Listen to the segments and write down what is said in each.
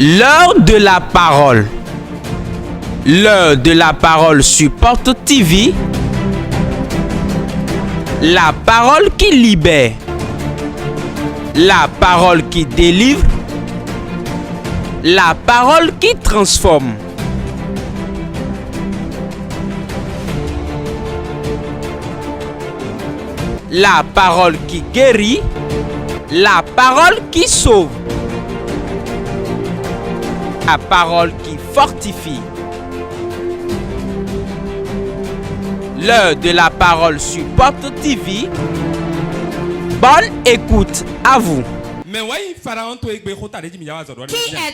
L'heure de la parole. L'heure de la parole sur Porte TV. La parole qui libère. La parole qui délivre. La parole qui transforme. La parole qui guérit. La parole qui sauve. La parole qui fortifie. L'heure de la parole sur Porte TV. Bonne écoute à vous. Qui est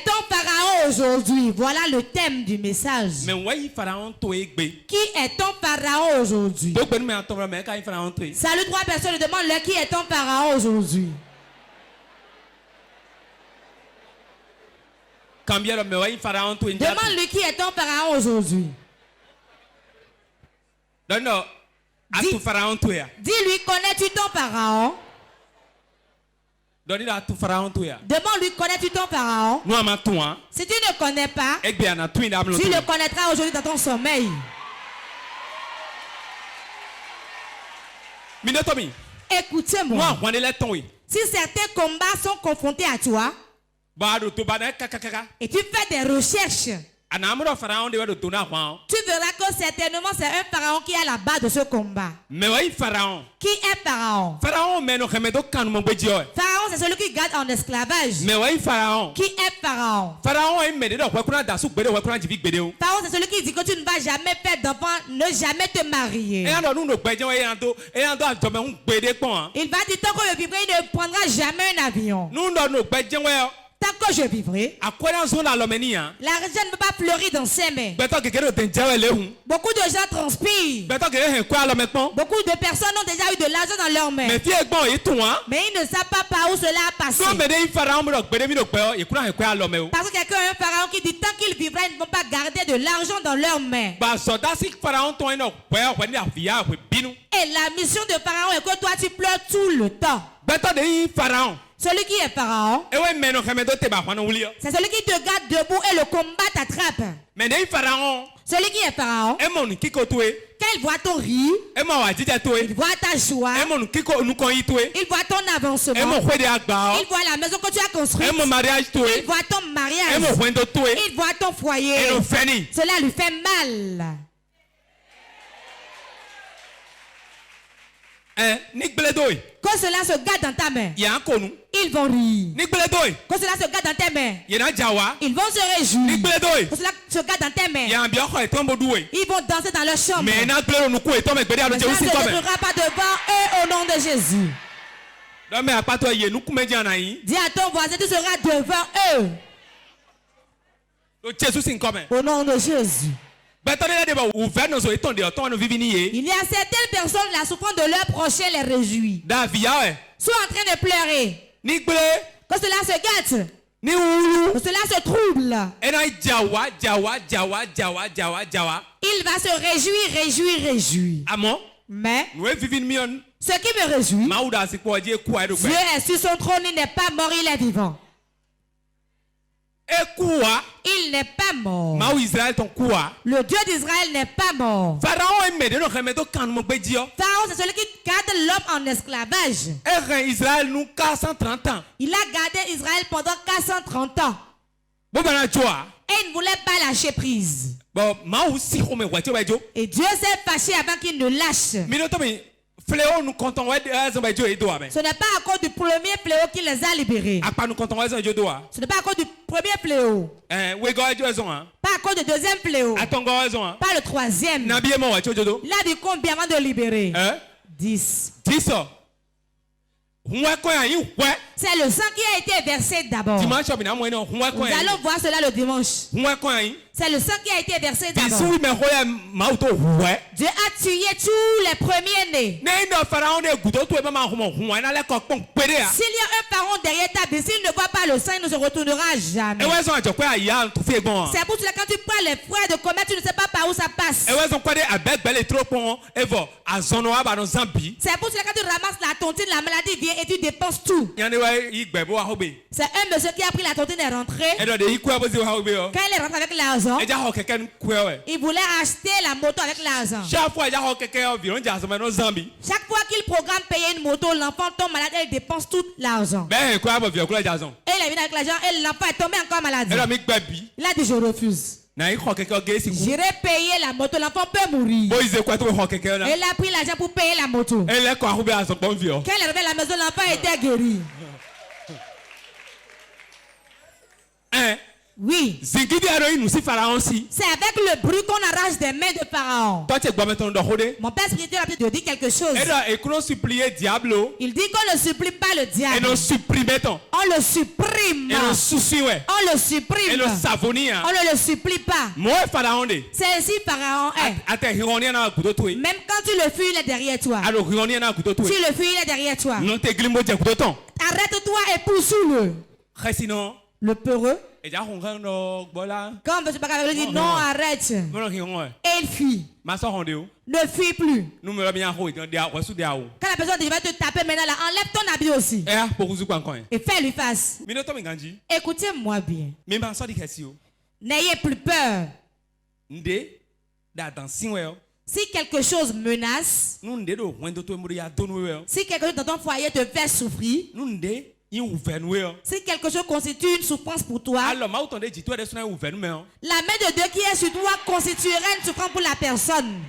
ton pharaon aujourd'hui? Voilà le thème du message. Qui est ton pharaon aujourd'hui? Salut trois personnes, demande-leur qui est ton pharaon aujourd'hui. Demande-lui qui est ton pharaon aujourd'hui. Dis-lui, connais-tu ton pharaon? Demande-lui, connais-tu ton pharaon? Si tu ne connais pas, tu le connaîtras aujourd'hui dans ton sommeil. Écoutez-moi. Si certains combats sont confrontés à toi, et tu fais des recherches, tu verras que certainement c'est un pharaon qui est à la base de ce combat. Qui est pharaon? Pharaon, c'est celui qui garde en esclavage. Qui est pharaon? Pharaon, c'est celui qui dit que tu ne vas jamais faire d'enfant, ne jamais te marier. Il va dire tant que je vivrai, il ne prendra jamais un avion. Tant que je vivrai, l'argent ne peut pas fleurir dans ses mains. Beaucoup de gens transpirent. Beaucoup de personnes ont déjà eu de l'argent dans leurs mains. Mais ils ne savent pas par où cela a passé. Parce que quelqu'un a un pharaon qui dit tant qu'il vivra, ils ne vont pas garder de l'argent dans leurs mains. Et la mission de pharaon est que toi tu pleures tout le temps. Celui qui est pharaon, c'est celui qui te garde debout et le combat t'attrape. Celui qui est pharaon, quand il voit ton rire, il voit ta joie, il voit ton avancement, il voit la maison que tu as construite, il voit ton mariage, il voit ton foyer. Cela lui fait mal. Quand cela se garde dans ta main, ils vont rire. Quand cela se garde dans tes mains, ils vont se réjouir. Quand cela se garde dans tes mains, ils vont danser dans leur chambre. Mais ça ne se détruira pas devant eux au nom de Jésus. Dis à ton voisin, tu seras devant eux au nom de Jésus. Il y a certaines personnes, la souffrance de leur prochain les réjouit. Sont en train de pleurer. Quand cela se gâte, quand cela se trouble, il va se réjouir. Mais ce qui me réjouit, Dieu est sur son trône, il n'est pas mort, il est vivant. Il n'est pas mort. Le Dieu d'Israël n'est pas mort. Pharaon, c'est celui qui garde l'homme en esclavage. Il a gardé Israël pendant 430 ans. Et il ne voulait pas lâcher prise. Et Dieu s'est fâché avant qu'il ne lâche. Ce n'est pas à cause du premier fléau qui les a libérés. Ce n'est pas à cause du premier fléau. Pas à cause du deuxième fléau. Pas le troisième. Il a dit combien avant de libérer? 10. C'est le sang qui a été versé d'abord. Nous allons voir cela le dimanche. C'est le sang qui a été versé Bisu d'abord. me hoya mauto huwe. Dieu a tué tous les premiers-nés. Ne ino Pharaon ne gudo to e mama humo huwa na le kokpon pede a. S'il y a un parent derrière ta bille, s'il ne voit pas le sang, il ne se retournera jamais. E we so ajokwe aya to fi egbon. C'est pour cela quand tu prends les frais de commerce, tu ne sais pas par où ça passe. E we so kwade abegbele trop pon evo azono aba no zambi. C'est pour cela quand tu ramasses la tontine, la maladie vient et tu dépenses tout. Yane we igbebo ahobe. C'est un monsieur qui a pris la tontine et est rentré. E do de ikwe abozi ahobe o. Quand il est rentré avec l'argent, E ja ho keke nkwe we. il voulait acheter la moto avec l'argent. Chaque fois ja ho keke o vi on ja so no zambi. Chaque fois qu'il programme payer une moto, l'enfant tombe malade et il dépense tout l'argent. Ben kwa abo vi okula jazon. Et il est venu avec l'argent et l'enfant est tombé encore malade. E do mi gbebi. Il a dit je refuse. Na ikho keke o gesi ku. J'irai payer la moto, l'enfant peut mourir. Bo ize kwa to ho keke na. Et il a pris l'argent pour payer la moto. E le ko ahobe azokpon vi o. Quand il est arrivé à la maison, l'enfant était guéri. Hein? Oui. Zingidi aro inu si Pharaon si. C'est avec le bruit qu'on arrache des mains de Pharaon. Toi tu gba meton do hode. Mon père spirituel a peut-être dit quelque chose. E do e kuno supplier diablo. Il dit qu'on ne supplie pas le E diable. no supprimer ton. On le supprime. E no susi we. On le E supprime. no savonia. On ne le supplie pas. Mo Pharaon de. C'est ainsi Pharaon est. Ate hironi na gudo to yi. Même quand tu le fuis, il est derrière toi. Alo hironi na gudo to Tu yi. le fuis, il est derrière toi. Non te glimbo je gudo ton. Arrête-toi et poursuis-le. Khasino. Le peureux. E ja hongan no gbola. Quand M. Bakabé dit non, arrête. Mo hiron e. Et il fuit. Ma so honde o. Ne fuis plus. Nu me bien ho dia wasu dia o. Quand la personne dit je vais te taper maintenant là, enlève ton habit aussi. E a pokuzu kwa kon. Et fais-lui face. Mi no to mi ganji. Écoutez-moi bien. Mi ba so di khasi o. N'ayez plus peur. Nde da dansin we o. Si quelque chose menace, Nu nde do wendo to emuri ya donu we o. si quelque chose dans ton foyer te fait souffrir, Nu nde yin ouvenu we o. si quelque chose constitue une souffrance pour toi, Alors ma utonde jitu de sona ouvenu me o. la main de Dieu qui est sur toi constituera une souffrance pour la personne.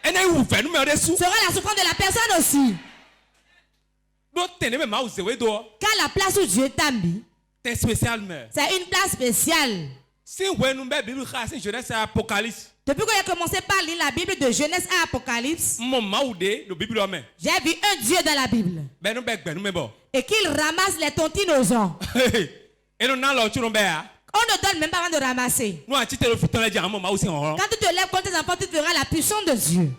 Ena ouvenu me o de su. Sera la souffrance de la personne aussi. Do tene me ma use we do. Car la place où Dieu t'a mis, Te spécial me. c'est une place spéciale. Si we nu be Bible khasi Genèse Apocalypse. Depuis que j'ai commencé par lire la Bible de Genèse à Apocalypse, Mo ma ude do Bible o me. j'ai vu un Dieu dans la Bible Be nu be gbenu me bo. et qu'il ramasse les tontines aux gens. Eno na lo churu be a. On ne donne même pas avant de ramasser. Nu a chite lo fitan le ja mo ma usi horo. Quand tu te lèves contre tes enfants, tu verras la puissance de Dieu.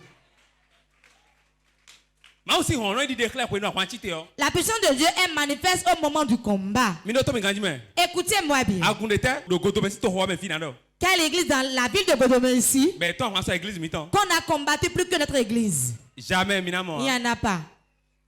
Ma usi horo di déclare ko nu a chite o. La puissance de Dieu est manifeste au moment du combat. Mi no to mi ganji me. Écoutez-moi bien. Agunde te do godo be si to ho me fina do. Quelle église dans la ville de Bodomé ici Be to wa so église mi ton. qu'on a combattu plus que notre église? Jamais mina mo. Il n'y en a pas.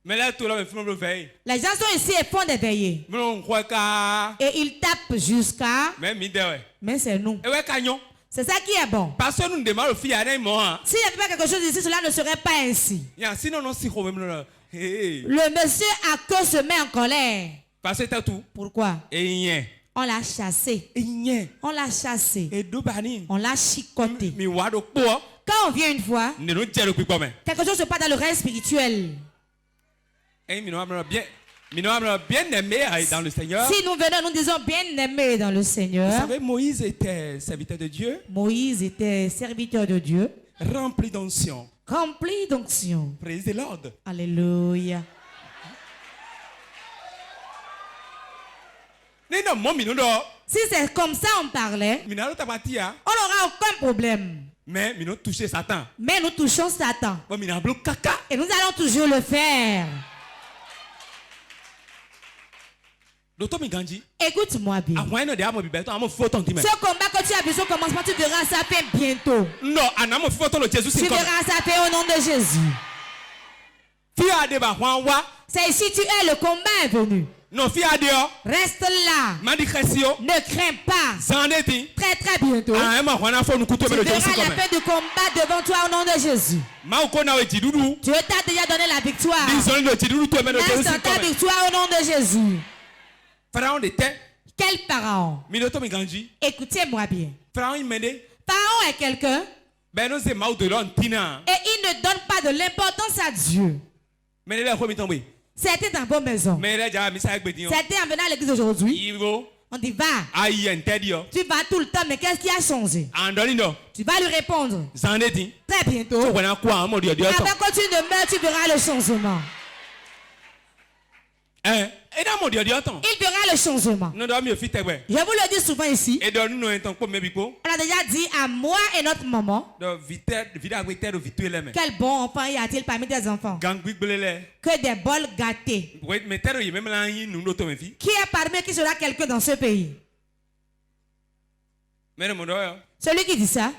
Mais là tout là me film le veille. Les gens sont ici et font des veillées. Me no kwa ka. Et ils tapent jusqu'à... Me mi de we. Mais c'est nous. E we kanyo. C'est ça qui est bon. Parce que nous demandons fi ya na mo ha. S'il n'y avait pas quelque chose ici, cela ne serait pas ainsi. Ya sinon non si ho me no. Hey. Le monsieur à cause se met en colère. Parce que t'as tout. Pourquoi? E yen. On l'a chassé. E yen. On l'a chassé. E do bani. On l'a chicoté. Mi wa do po. Quand on vient une fois, Ne no je lo pipo me. quelque chose se passe dans le règne spirituel. Et mi no amra bien. Mi no amra bien aimé dans le Seigneur. Si nous venons, nous disons bien aimé dans le Vous Seigneur. savez, Moïse était serviteur de Dieu, Moïse était serviteur de Dieu, rempli d'onction. rempli d'onction. Praise the Lord. Alléluia. Nino mo mi no do. Si c'est comme ça on parlait, Mi na lo tabatia. on n'aura aucun problème. Mais mi no toucher Satan. Mais nous touchons Satan. Bon mi na blo kaka. Et nous allons toujours le faire. Docteur mi ganji. Écoute-moi bien. Àwọn eno de amo bi beto amo fo ton ti me. Ce combat que tu as vu au commencement, tu verras ça fait bientôt. No, anamo fo ton lo Jesus Tu sin comme. verras ça fait au nom de Jésus. Fi ade ba hwan wa. C'est ici tu es, le combat est venu. No fi ade o. Reste là. Mandi khesio. Ne crains pas. Zande ti. Très très bientôt. Ah, ema hwan afo nu kuto Tu me lo Jesus verras comme. la fin du combat devant toi au nom de Jésus. Ma ko na we jidudu. Dieu t'a déjà donné la victoire. Ni zone lo jidudu to me lo Jesus Laisse ta comme. victoire au nom de Jésus. Pharaon de te. Quel pharaon? Mi no to mi ganji. Écoutez-moi bien. Pharaon il mende. Pharaon est quelqu'un Ben no se ma de l'antina. et il ne donne pas de l'importance à Dieu. Mais là, mi tombe. C'était dans vos maisons. Mais là, ja mi sa gbedin. C'était en venant à l'église aujourd'hui. Ivo. On dit va. Ayi entedio. Tu vas tout le temps, mais qu'est-ce qui a changé? Andolino. Tu vas lui répondre. Zande ti. Très bientôt. To wana kwa mo dio dio to. Avant que tu ne meurs, tu verras le changement. Eh, il verra le changement. Je vous le dis souvent ici. On a déjà dit à moi et notre maman. Quel bon enfant y a-t-il parmi tes enfants? Que des bols gâtés. Qui est parmi qui sera quelqu'un dans ce pays? Celui qui dit ça,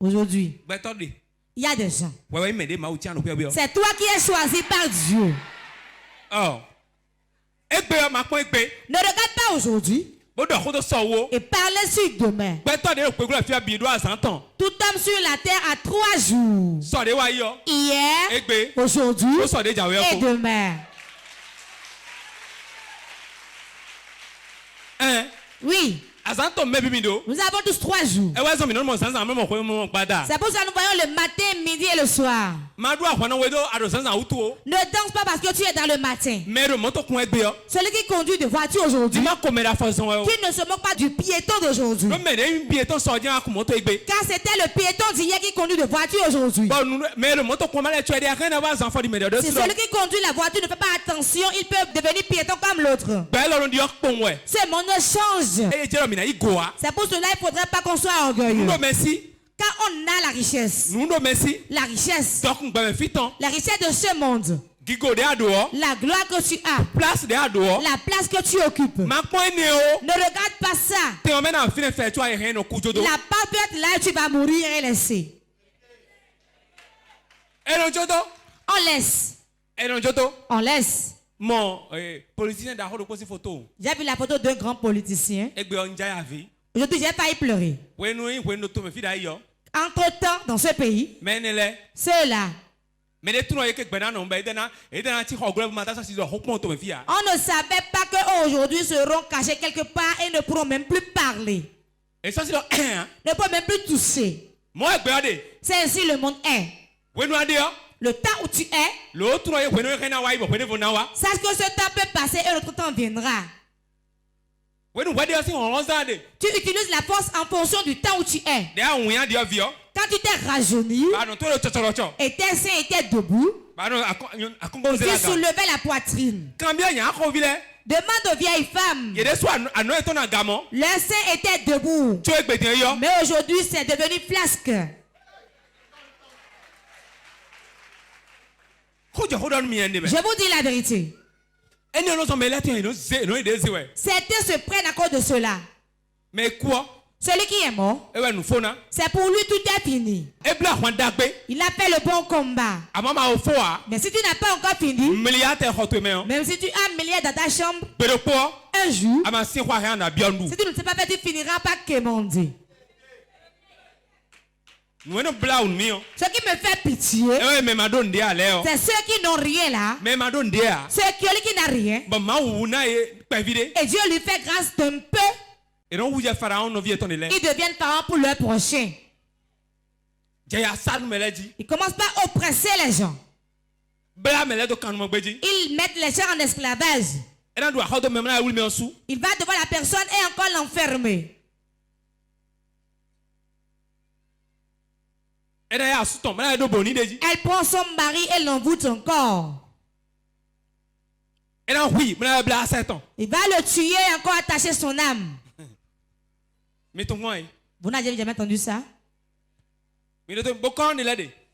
aujourd'hui, il y a des gens. C'est toi qui es choisi par Dieu. Oh. Ne regarde pas aujourd'hui et parlez sur demain. Tout homme sur la terre a 3 jours. Hier, aujourd'hui et demain. Oui. Nous avons tous 3 jours. C'est pour ça que nous voyons le matin, midi et le soir. Ne danse pas parce que tu es dans le matin. Celui qui conduit de voiture aujourd'hui, qui ne se moque pas du piéton d'aujourd'hui. Car c'était le piéton d'hier qui conduit de voiture aujourd'hui. Si celui qui conduit la voiture ne fait pas attention, il peut devenir piéton comme l'autre. Ce monde change. C'est pour cela qu'il ne faudrait pas qu'on soit orgueilleux. Car on a la richesse. La richesse. La richesse de ce monde. La gloire que tu as. La place que tu occupes. Ne regarde pas ça. La part peut être là et tu vas mourir et laisser. On laisse. On laisse. J'ai vu la photo d'un grand politicien. Aujourd'hui, j'ai failli pleurer. Entre-temps, dans ce pays, ceux-là, on ne savait pas qu'aujourd'hui seront cachés quelque part et ne pourront même plus parler. Ne pourront même plus toucher. C'est ainsi le monde est. Le temps où tu es, sache que ce temps peut passer et l'autre temps viendra. Tu utilises la force en fonction du temps où tu es. Quand tu t'es rajeuni, et tes seins étaient debout, tu soulevais la poitrine. Demande aux vieilles femmes. Leurs seins étaient debout. Mais aujourd'hui, c'est devenu flasque. Je vous dis la vérité. Certains se prennent à cause de cela. Mais quoi? Celui qui est mort, c'est pour lui tout est fini. Il a fait le bon combat. Mais si tu n'as pas encore fini, même si tu as un milliard dans ta chambre, un jour, si tu ne sais pas faire, tu finiras par quémander. Ce qui me fait pitié, c'est ceux qui n'ont rien là, ceux qui n'ont rien, et Dieu lui fait grâce d'un peu, ils deviennent parents pour leur prochain. Ils commencent par oppresser les gens. Ils mettent les gens en esclavage. Il va devant la personne et encore l'enfermer. Elle prend son mari et l'envoûte encore. Il va le tuer et encore attacher son âme. Vous n'avez jamais entendu ça?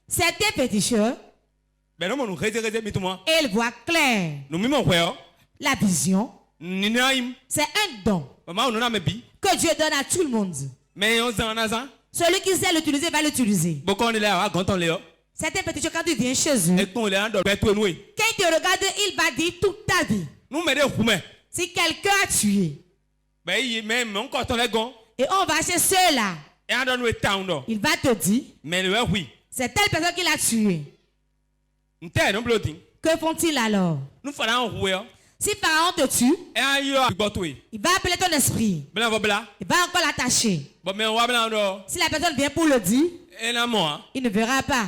C'était féticheur. Et il voit clair. La vision, c'est un don que Dieu donne à tout le monde. Celui qui sait l'utiliser va l'utiliser. Certains petits quand tu viens chez eux, quand il te regarde, il va dire toute ta vie. Si quelqu'un a tué, et on va chez ceux-là, il va te dire, c'est telle personne qui l'a tué. Que font-ils alors? Si Pharaon te tue, il va appeler ton esprit. Il va encore l'attacher. Si la personne vient pour le dire, il ne verra pas.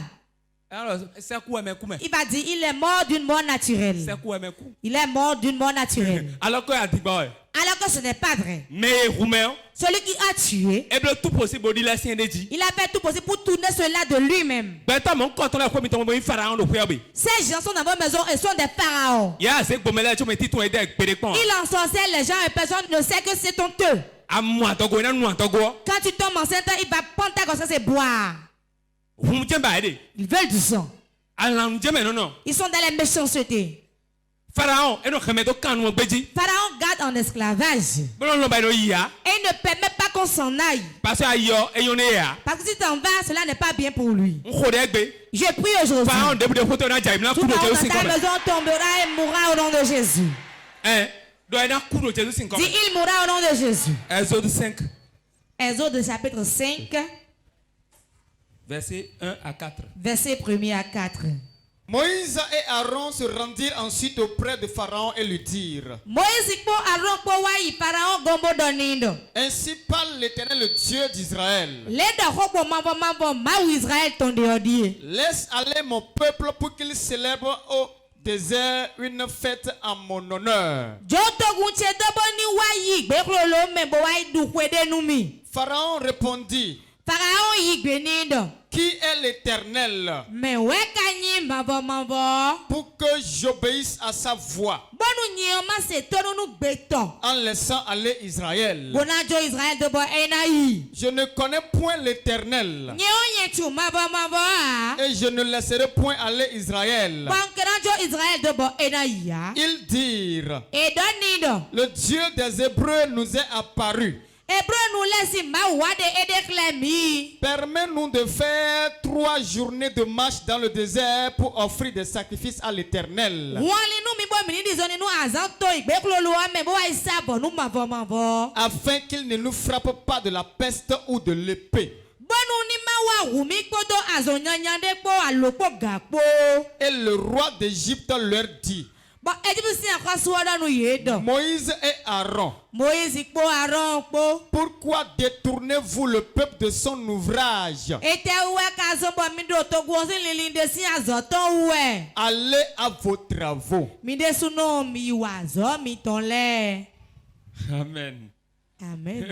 Alors, c'est quoi mes coups? Il va dire, il est mort d'une mort naturelle. C'est quoi mes coups? Il est mort d'une mort naturelle. Alors qu'il a dit, boy. Alors que ce n'est pas vrai. Mais Roumain. Celui qui a tué, il a tout possible il a fait tout possible pour tourner cela de lui-même. Ces gens sont dans vos maisons et sont des pharaons. Il ensorcelle les gens et personne ne sait que c'est honteux. Quand tu tombes enceinte, il va prendre ta grossesse et boire. Ils veulent du sang. Ils sont dans la méchanceté. Pharaon garde en esclavage. Et il ne permet pas qu'on s'en aille. Parce que si tu t'en vas, cela n'est pas bien pour lui. Je prie aujourd'hui. Tout le monde dans ta maison tombera et mourra au nom de Jésus. Dis, il mourra au nom de Jésus. Exode 5. Exode chapitre 5. Verset 1 à 4. Verset 1 à 4. Moïse et Aaron se rendirent ensuite auprès de Pharaon et lui dirent: Ainsi parle l'Éternel, le Dieu d'Israël. Laisse aller mon peuple pour qu'il célèbre au désert une fête en mon honneur. Pharaon répondit: Qui est l'Éternel pour que j'obéisse à sa voix en laissant aller Israël? Je ne connais point l'Éternel et je ne laisserai point aller Israël. Ils dirent: Le Dieu des Hébreux nous est apparu. Permets-nous de faire 3 journées de marche dans le désert pour offrir des sacrifices à l'Éternel, afin qu'il ne nous frappe pas de la peste ou de l'épée. Et le roi d'Égypte leur dit: Moïse et Aaron, pourquoi détournez-vous le peuple de son ouvrage? Allez à vos travaux. Amen. Amen.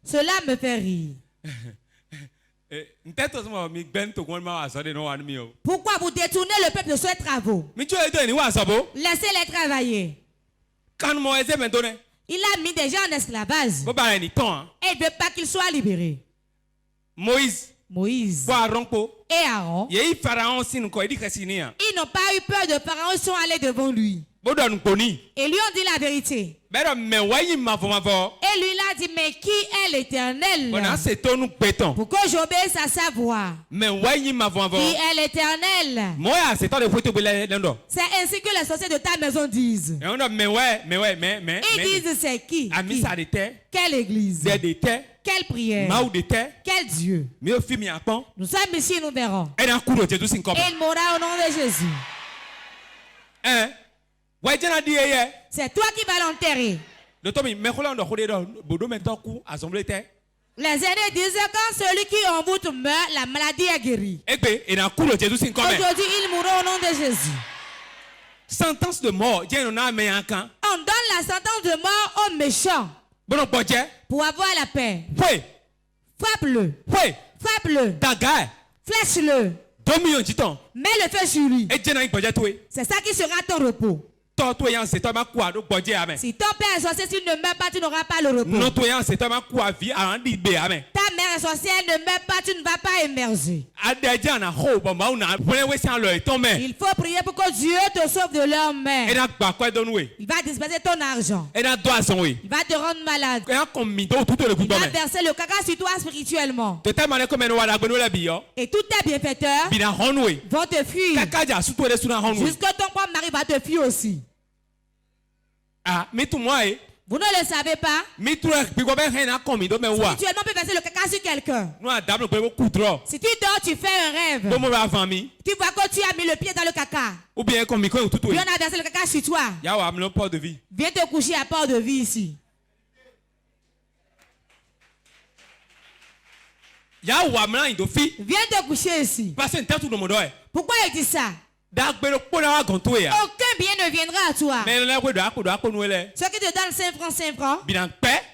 Cela me fait rire. Pourquoi vous détournez le peuple de ses travaux? Laissez-les travailler. Il a mis des gens en esclavage. Et il ne veut pas qu'ils soient libérés. Moïse et Aaron, ils n'ont pas eu peur de Pharaon, ils sont allés devant lui. Et lui ont dit la vérité. Et lui il a dit: mais qui est l'Éternel pour que j'obéisse à sa voix? Qui est l'Éternel? C'est ainsi que les sorciers de ta maison disent. Ils disent: c'est qui? Quelle église? Quelle prière? Quel Dieu? Nous sommes ici, nous verrons. Et il mourra au nom de Jésus. C'est toi qui vas l'enterrer. Les aînés disaient: quand celui qui envoûte meurt, la maladie est guérie. Aujourd'hui, il mourra au nom de Jésus. Sentence de mort. On donne la sentence de mort aux méchants pour avoir la paix. Frappe-le. Frappe-le. Flèche-le. Mets le feu sur lui. C'est ça qui sera ton repos. Si ton père est sorcier, s'il ne meurt pas, tu n'auras pas le repos. Ta mère est sorcière, ne meurt pas, tu ne vas pas émerger. Il faut prier pour que Dieu te sauve de leur main. Il va disperser ton argent. Il va te rendre malade. Il va verser le caca sur toi spirituellement. Et tous tes bienfaiteurs vont te fuir. Jusque ton propre mari va te fuir aussi. Vous ne le savez pas? Spirituellement, on peut verser le caca sur quelqu'un. Si tu dors, tu fais un rêve. Tu vois que tu as mis le pied dans le caca. Puis on a versé le caca sur toi. Viens te coucher à port de vie ici. Viens te coucher ici. Pourquoi il dit ça? Aucun bien ne viendra à toi. Ceux qui te donnent 5 francs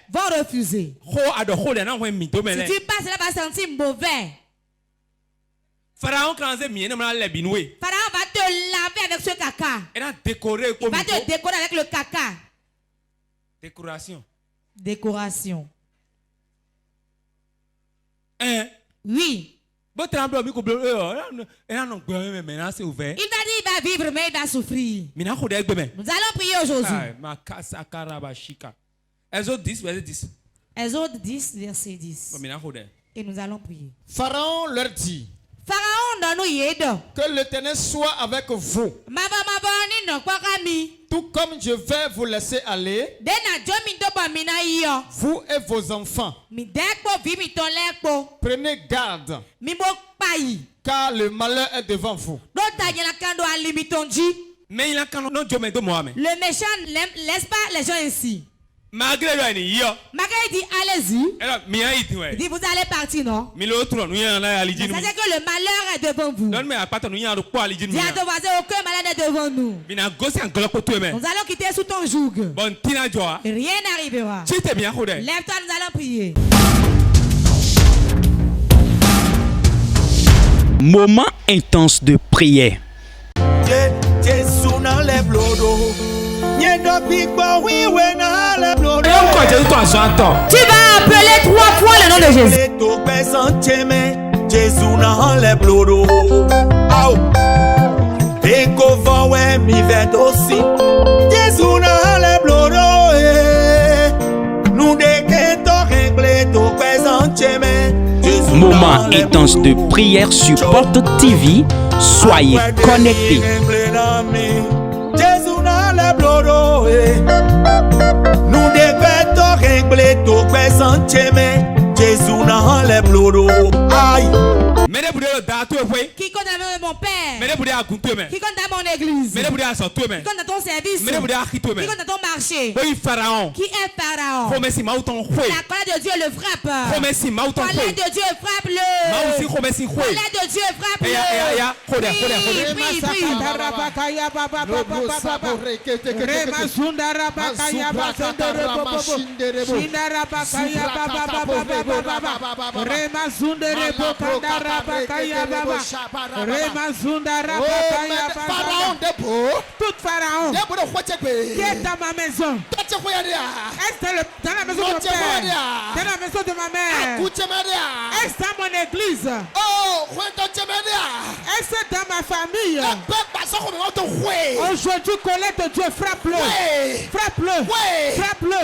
vont refuser. Si tu passes là, va sentir mauvais. Pharaon va te laver avec ce caca. Il va te décorer avec le caca. Décoration. Oui. Il va dire il va vivre mais il va souffrir. Nous allons prier aujourd'hui. Exode 10, verset 10. Et nous allons prier. Pharaon leur dit que l'Éternel soit avec vous. Tout comme je vais vous laisser aller, vous et vos enfants. Prenez garde, car le malheur est devant vous. Le méchant ne laisse pas les gens ainsi. Malgré il dit allez-y. Il dit vous allez partir, non? C'est-à-dire que le malheur est devant vous. Dis à ton voisin, aucun malheur n'est devant nous. Nous allons quitter sous ton joug. Rien n'arrivera. Lève-toi, nous allons prier. Moment intense de prière. Tu vas appeler 3 fois le nom de Jésus. Moment intense de prière sur Porte TV. Soyez connectés. Nous devons régler tout présent, Jésus n'a les blodo. Aïe. Qui compte dans mon père? Qui compte dans mon église? Qui compte dans ton service? Qui compte dans ton marché? Qui est Pharaon? La colère de Dieu le frappe. La colère de Dieu frappe-le. La colère de Dieu frappe-le. Tout Pharaon qui est dans ma maison. Est-ce dans la maison de mon père? Dans la maison de ma mère? Est-ce dans mon église? Est-ce dans ma famille? Aujourd'hui, colère de Dieu, frappe-le. Frappe-le. Frappe-le.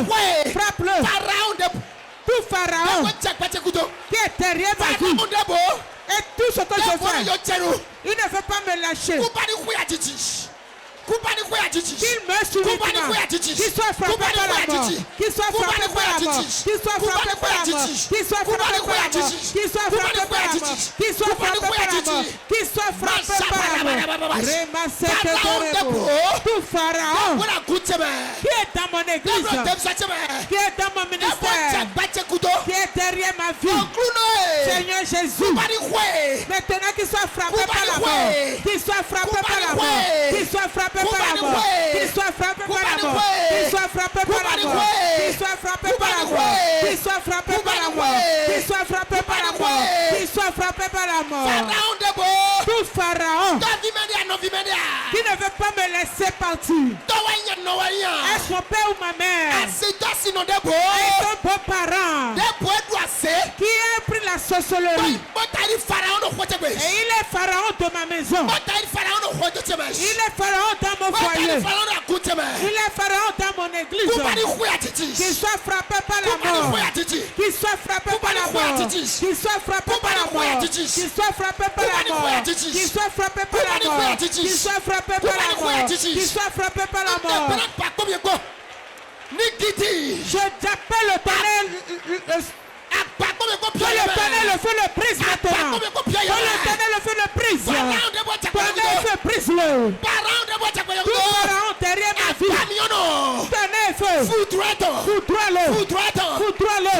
Frappe-le. Tout Pharaon qui est derrière ma vie. Et tout ce que je fais, il ne veut pas me lâcher. Qu'il me subitement, qu'il soit frappé par la mort, qu'il soit frappé par la mort, qu'il soit frappé par la mort, qu'il soit frappé par la mort, qu'il soit frappé par la mort, qu'il soit frappé par la mort, qu'il soit frappé par la mort. Tout Pharaon qui est dans mon église, qui est dans mon ministère, qui est derrière ma vie, Seigneur Jésus, maintenant qu'il soit frappé par la mort, qu'il soit frappé par la mort, qu'il soit frappé par la mort, qu'il soit frappé par la mort, qu'il soit frappé par la mort, qu'il soit frappé par la mort, qu'il soit frappé par la mort, qu'il soit frappé par la mort, qu'il soit frappé par la mort. Tout Pharaon qui ne veut pas me laisser partir. Est-ce mon père ou ma mère? Est-ce un beau-parent qui a pris la sorcellerie? Et il est Pharaon de ma maison. Il est Pharaon dans mon foyer. Il est Pharaon dans mon église. Qu'il soit frappé par la mort. Qu'il soit frappé par la mort. Qu'il soit frappé par la mort. Qu'il soit frappé par la mort. Qu'il soit frappé par la mort. Qu'il soit frappé par la mort. Qu'il soit frappé par la mort. Je t'appelle le tonnerre. Que le tonnerre le feu le brise maintenant. Que le tonnerre le feu le brise. Tonnerre feu brise-le. Tout Pharaon derrière ma vie. Tonnerre feu. Foudroie-le. Foudroie-le. Foudroie-le.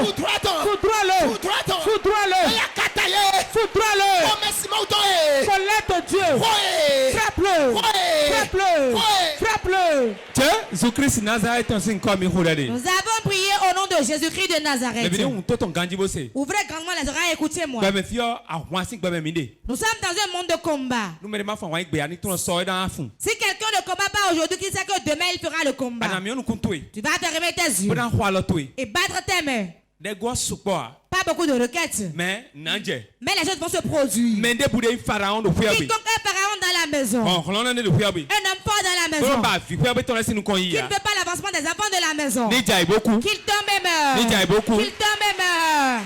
Foudroie-le. Foudroie-le. prié au nom de Jésus-Christ de Nazareth. Ouvrez grandement les oreilles, écoutez-moi. Nous sommes dans un monde de combat. Si quelqu'un ne combat pas aujourd'hui, qu'il sait que demain il fera le combat. Tu vas te remettre tes yeux et battre tes mains. Pas beaucoup de requêtes. Mais les choses vont se produire. Quiconque est pharaon dans la maison. Un homme fort dans la maison. Qui ne veut pas l'avancement des enfants de la maison. Qu'il tombe et meurt. Qu'il tombe et meurt.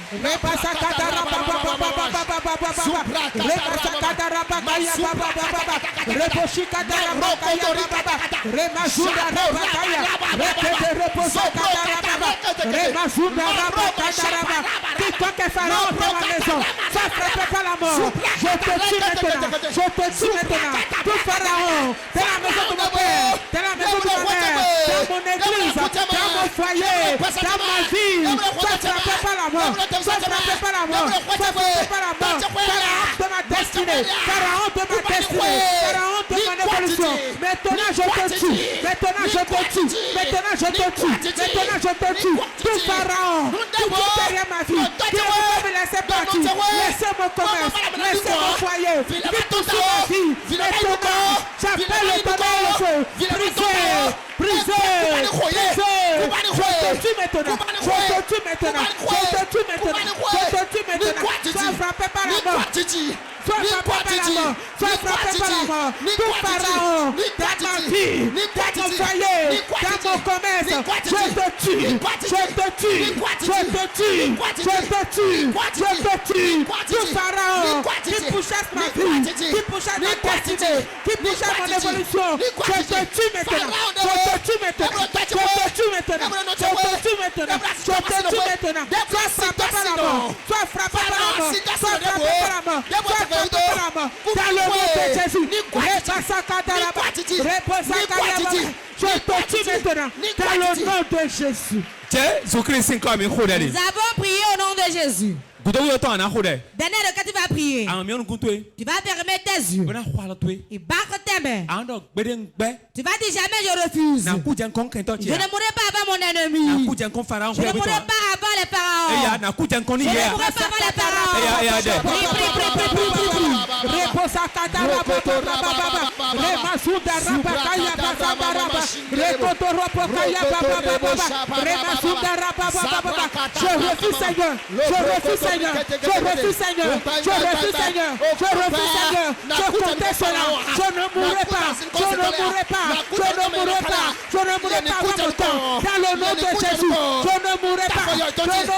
Quiconque est pharaon dans ma maison, ça ne frappe pas la mort. Je te tue maintenant. Je te tue maintenant. Tout pharaon dans la maison de mon père, dans la maison de ma mère, dans mon église, dans mon foyer, dans ma vie, ça ne frappe pas la mort. Ça ne frappe pas la mort. Ça ne frappe pas la mort. Pharaon de ma destinée. Pharaon de ma destinée. Pharaon de mon évolution. Maintenant je te tue. Maintenant je te tue. Maintenant je te tue. Maintenant je te tue. Tout pharaon qui tue derrière ma vie. Qui ne veut pas me laisser partir. Laissez mon commerce. Laissez mon foyer. Qui touche ma vie. Maintenant, j'appelle le tonnerre et le feu. Brisez. Brisez. Brisez. Je te tue maintenant. Je te tue maintenant. Je te tue maintenant. Je te tue maintenant. Sois frappé par la mort. Sois frappé par la mort. Sois frappé par la mort. Tout pharaon dans ma vie, dans mon foyer, dans mon commerce, je te tue. Je te tue. Je te tue. Je te tue. Je te tue. Tout pharaon qui pourchasse ma vie, qui pourchasse ma destinée, qui pourchasse mon évolution, je te tue maintenant. Je te tue maintenant. Je te tue maintenant. Je te tue maintenant. Je te tue maintenant. Sois frappé par la mort. Sois frappé par la mort. Sois frappé par la mort. Sois frappé par la mort. Dans le nom de Jésus. Je te tue maintenant. Dans le nom de Jésus. Nous avons prié au nom de Jésus. Dernier requête, tu vas prier. Tu vas fermer tes yeux et battre tes mains. Tu vas dire jamais je refuse. Je ne mourrai pas avant mon ennemi. Je ne mourrai pas avant les pharaons. Je ne mourrai pas avant les Je refuse, Seigneur. Je refuse, Seigneur. Je refuse, Seigneur. Je refuse, Seigneur. Je refuse, Seigneur. Je conteste cela. Je ne mourrai pas. Je ne mourrai pas. Je ne mourrai pas. Je ne mourrai pas avant mon temps. Dans le nom de Jésus. Je ne mourrai pas. Je ne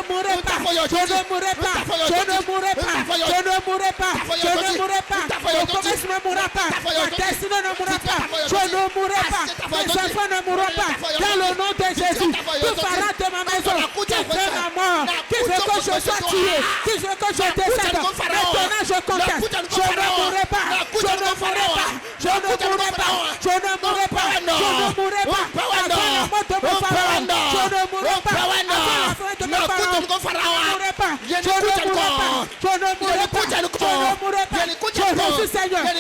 mourrai pas. Je ne mourrai pas. Je ne mourrai pas. Je ne mourrai pas. Je ne mourrai pas. Mon commerce ne mourra pas. Ma destinée ne mourra pas. Je ne mourrai pas. Mes enfants ne mourront pas. Dans le nom de Jésus. Tout pharaon de ma maison qui fait ma mort, qui veut que je sois tué, qui veut que je décède. Maintenant je conteste. Je ne mourrai pas. Je ne mourrai pas. Je ne mourrai pas. Je ne mourrai pas. Je ne mourrai pas. Avant la mort de mon pharaon. Je ne mourrai pas. Avant la fin de mon pharaon. Je ne mourrai pas. Je ne mourrai pas. Je ne mourrai pas. Je ne mourrai pas. Je refuse, Seigneur. Je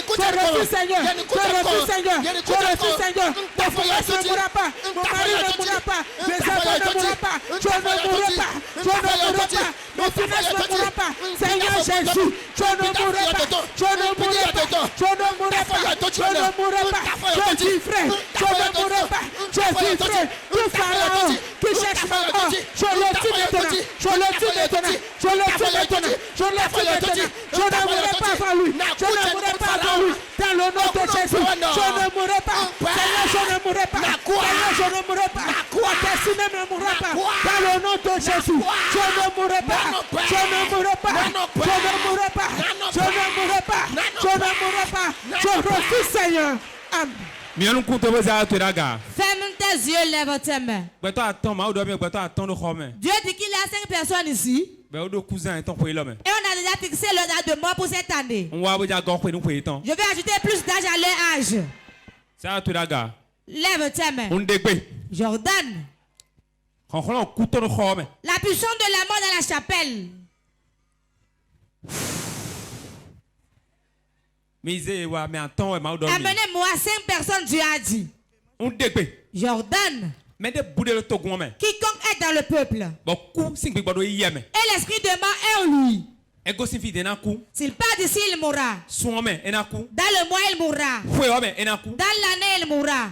refuse, Seigneur. Je refuse, Seigneur. Je refuse, Seigneur. Mon frère ne mourra pas. Mon mari ne mourra pas. Mes enfants ne mourront pas. Je ne mourrai pas. Je ne mourrai pas. Mes finances ne mourront pas. Seigneur Jésus, je ne mourrai pas. Je ne mourrai pas. Je ne mourrai pas. Je ne mourrai pas. Je vivrai. Je ne mourrai pas. Je vivrai. Tout pharaon qui cherche ma mort, je le tue maintenant. Je le tue maintenant. Je le tue maintenant. Je le tue maintenant. Je ne mourrai pas avant lui. Je ne mourrai pas avant lui. Dans le nom de Jésus, je ne mourrai pas. Seigneur, je ne mourrai pas. Seigneur, je ne mourrai pas. Ma destinée ne mourra pas. Dans le nom de Jésus, je ne mourrai pas. Je ne mourrai pas. Je ne mourrai pas. Je ne mourrai pas. Je ne mourrai pas. Je refuse, Seigneur. Amen. Ferme tes yeux, lève tes mains. Dieu dit qu'il y a 5 personnes ici. Et on a déjà fixé leur date de mort pour cette année. Je vais ajouter plus d'âge à leur âge. Lève tes mains. Jordan. La puissance de la mort dans la chapelle. Amenez-moi 5 personnes, Dieu a dit. Jordan. Quiconque est dans le peuple. Et l'esprit de mort est en lui. S'il part d'ici, il mourra. Dans le mois, il mourra. Dans l'année, il mourra.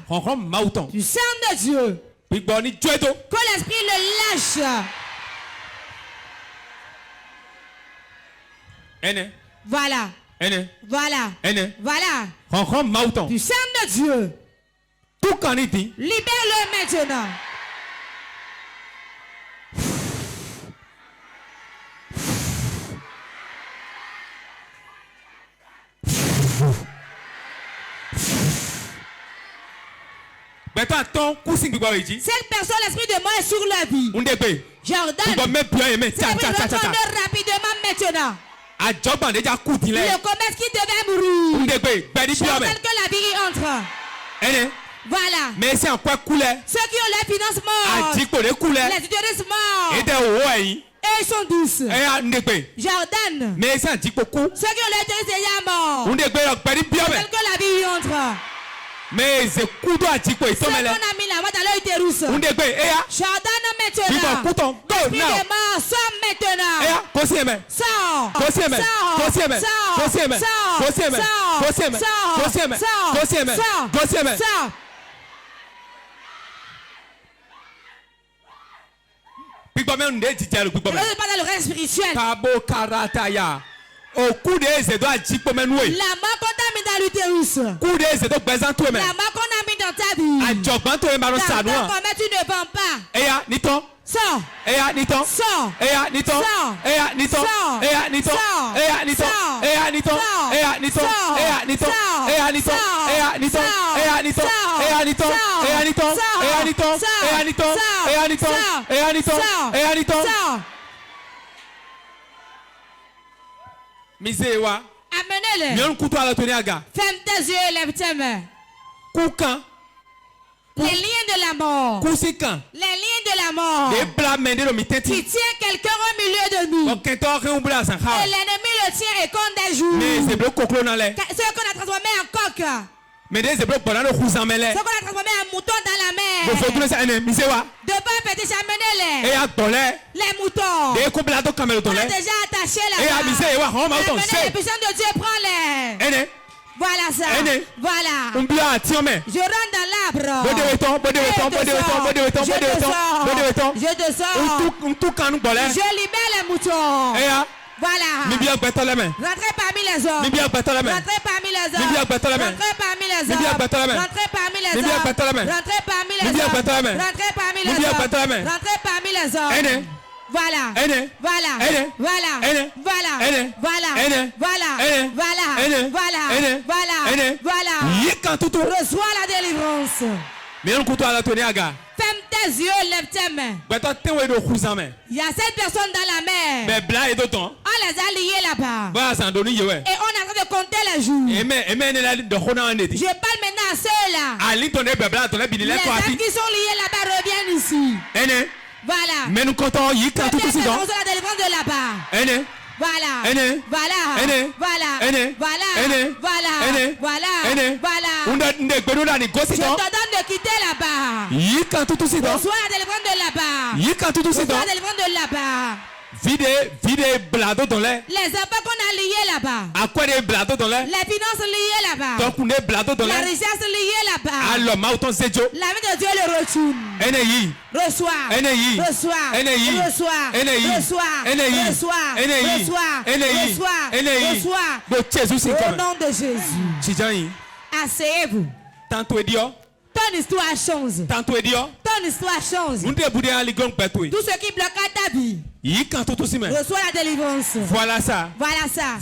Du sang de Dieu. Que l'esprit le lâche. Voilà. Voilà. Voilà. Du sang de Dieu. Libère-le maintenant. Cette personne, l'esprit de mort est sur la vie. Jordan, c'est retourne rapidement maintenant. Le commerce qui devait mourir. Jordan, que la vie y entre. Voilà. Mais c'est en quoi couler? Ceux qui ont les finances mortes, les utérus morts, et ils sont douces. Jordan, mais c'est un petit peu ceux qui ont les utérus déjà morts, tel que la vie y entre. Mais c'est coup de ceux qu'on a mis la main dans leur utérus. Jordan maintenant. L'esprit de mort, sors maintenant. Sors. Je ne pas dans le règne spirituel. Au coup des doigts la main qu'on t'a mis dans l'utérus. Coup des doigts la main qu'on a mis dans ta vie. Dans tu ne vends pas. Niton. Sors. Niton. Sors. Niton. Niton. Niton. Niton. Niton. Amenez-le. Ferme tes yeux et lève tes mains. Les liens de la mort. Les liens de la mort. Qui tient quelqu'un au milieu de nous. Et l'ennemi le tient et compte des jours. Ce qu'on a transformé en coq. Ce qu'on a transformé en mouton dans la mer. De bon petit, amenez-les. Les moutons. On a déjà attaché là-bas. Amenez les puissants de Dieu, prends-les. Voilà ça. Voilà. Je rentre dans l'arbre. Je descends. Je libère les moutons. Voilà. Rentrez parmi les hommes. Rentrez parmi les hommes. Rentrez parmi les hommes. Rentrez parmi les hommes. Rentrez parmi les hommes. Rentrez parmi les hommes. Rentrez parmi les hommes. Voilà. Reçois la délivrance. Ferme tes yeux, lève tes mains. Il y a 7 personnes dans la mer. On les a liées là-bas. Et on est en train de compter les jours. Je parle maintenant à ceux-là. Les êtres qui sont liés là-bas reviennent ici. Voilà. Mais nous comptons y quand tout aussi donc. La délivrance de là-bas. Voilà. Je te donne de quitter là-bas. Reçois la délivrance de là-bas. Reçois la délivrance de là-bas. Les enfants qu'on a liés là-bas. Les finances liées là-bas. La richesse liée là-bas. La vie de Dieu le retourne. Reçois. Au nom de Jésus. Asseyez-vous. Ton histoire change. Ton histoire change. Tout ce qui bloque ta vie. Reçois la délivrance. Voilà ça.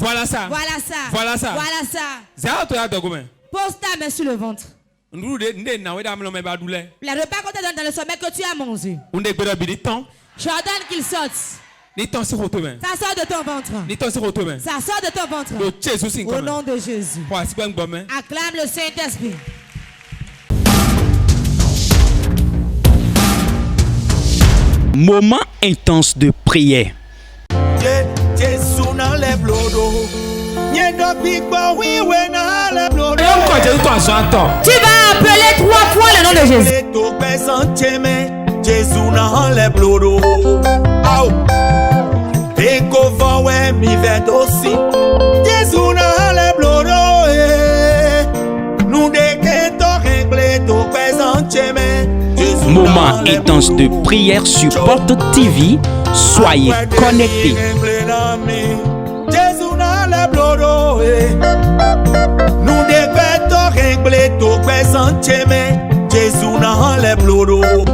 Pose ta main sur le ventre. Les repas qu'on te donne dans le sommeil que tu as mangé. Jordan qu'il sorte. Ça sort de ton ventre. Ça sort de ton ventre. Au nom de Jésus. Acclame le Saint-Esprit. Moment intense de prière. Jésus dans les blodos. Tu vas appeler 3 fois le nom de Jésus. Moment intense de prière sur Porte TV. Soyez connectés. Nous devons régler tout, Jésus n'a le